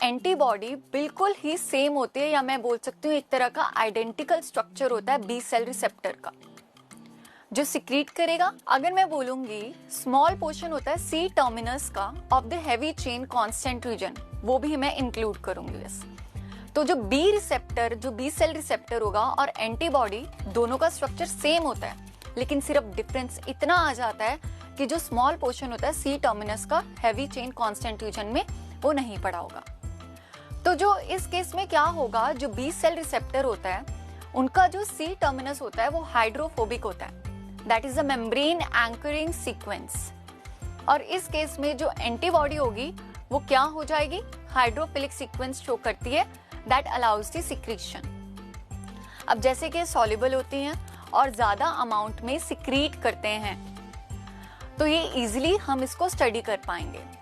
Antibody बिल्कुल ही same होती है, या मैं बोल सकती हूँ एक तरह का आइडेंटिकल स्ट्रक्चर होता है बी सेल रिसेप्टर का जो सिक्रीट करेगा। अगर मैं बोलूंगी स्मॉल पोर्शन होता है सी टर्मिनस का of the heavy chain constant region, वो भी मैं इंक्लूड करूंगी वैसे। तो जो बी रिसेप्टर, जो बी सेल रिसेप्टर होगा और एंटीबॉडी दोनों का स्ट्रक्चर सेम होता है, लेकिन सिर्फ डिफरेंस इतना आ जाता है कि जो स्मॉल पोर्शन होता है सी टर्मिनस का हैवी चेन कांस्टेंट रीजन में, वो नहीं पड़ा होगा। तो जो इस केस में क्या होगा, जो बी सेल रिसेप्टर होता है उनका जो सी टर्मिनस होता है वो हाइड्रोफोबिक होता है, that is a membrane anchoring sequence. और इस केस में जो एंटीबॉडी होगी वो क्या हो जाएगी, हाइड्रोफिलिक सीक्वेंस शो करती है, दैट अलाउज द सिक्रीशन। अब जैसे कि सॉल्युबल होती हैं और ज्यादा अमाउंट में सिक्रीट करते हैं, तो ये इजीली हम इसको स्टडी कर पाएंगे।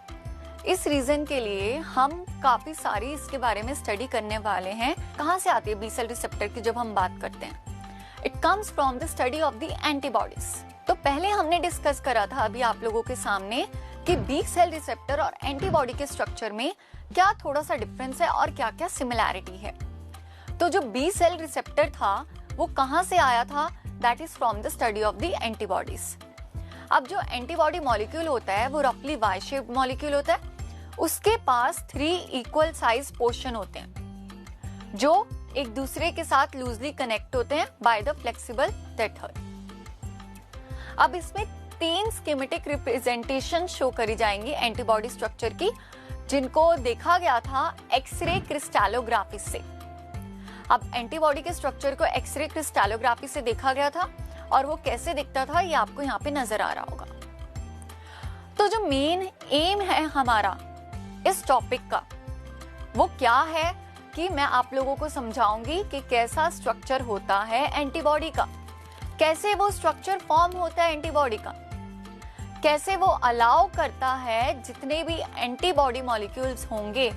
इस रीजन के लिए हम काफी सारी इसके बारे में स्टडी करने वाले हैं। कहाँ से आती है बी सेल रिसेप्टर की जब हम बात करते हैं? It comes from the study of the antibodies. तो पहले हमने डिस्कस करा था अभी आप लोगों के सामने कि बी सेल रिसेप्टर और एंटीबॉडी के स्ट्रक्चर में क्या थोड़ा सा डिफरेंस है और क्या क्या सिमिलैरिटी है। तो जो बी सेल रिसेप्टर था वो कहाँ से आया था, that is from the study of the antibodies. अब जो एंटीबॉडी मॉलिक्यूल होता है वो रफली वाई शेप्ड मॉलिक्यूल होता है, उसके पास 3 इक्वल साइज पोर्शन होते हैं जो एक दूसरे के साथ लूजली कनेक्ट होते हैं बाय द फ्लेक्सिबल टेथर। अब इसमें 3 स्कीमेटिक रिप्रेजेंटेशन शो करी जाएंगी एंटीबॉडी स्ट्रक्चर की, जिनको देखा गया था एक्सरे क्रिस्टलोग्राफी से। अब एंटीबॉडी के स्ट्रक्चर को एक्सरे क्रिस्टलोग्राफी से देखा गया था और वो कैसे दिखता था ये आपको यहाँ पे नजर आ रहा होगा। तो जो मेन एम है हमारा इस टॉपिक का वो क्या है कि मैं आप लोगों को समझाऊंगी कि कैसा स्ट्रक्चर होता है एंटीबॉडी का, कैसे वो स्ट्रक्चर फॉर्म होता है एंटीबॉडी का, कैसे वो अलाउ करता है जितने भी एंटीबॉडी मॉलिक्यूल्स होंगे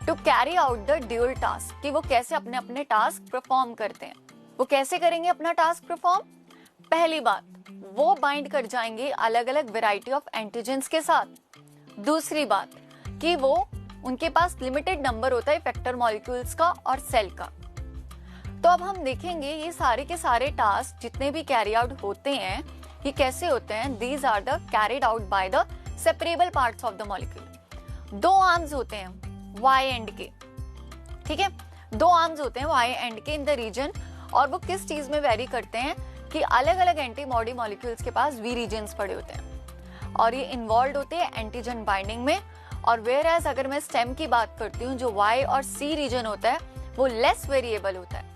to carry out the dual task, कि वो कैसे अपने अपने टास्क परफॉर्म करते हैं। वो कैसे करेंगे अपना टास्क परफॉर्म? पहली बात, वो बाइंड कर जाएंगे अलग अलग वैरायटी ऑफ एंटीजेंस के साथ। दूसरी बात कि वो उनके पास लिमिटेड नंबर होता है इफेक्टर मॉलिक्यूल्स का और सेल का। तो अब हम देखेंगे ये सारे के सारे टास्क जितने भी कैरी आउट होते हैं ये कैसे होते हैं। These are the carried out by the separable parts of the molecule. 2 arms होते हैं वाई एंड के, ठीक है, 2 आर्म्स होते हैं वाई एंड के इन द रीजन, और वो किस चीज में वेरी करते हैं कि अलग अलग एंटीबॉडी मॉलिक्यूल्स के पास वी रीजन्स पड़े होते हैं और ये इन्वॉल्व होते हैं एंटीजन बाइंडिंग में। और वेयर एज अगर मैं स्टेम की बात करती हूँ, जो वाई और सी रीजन होता है वो लेस वेरिएबल होता है,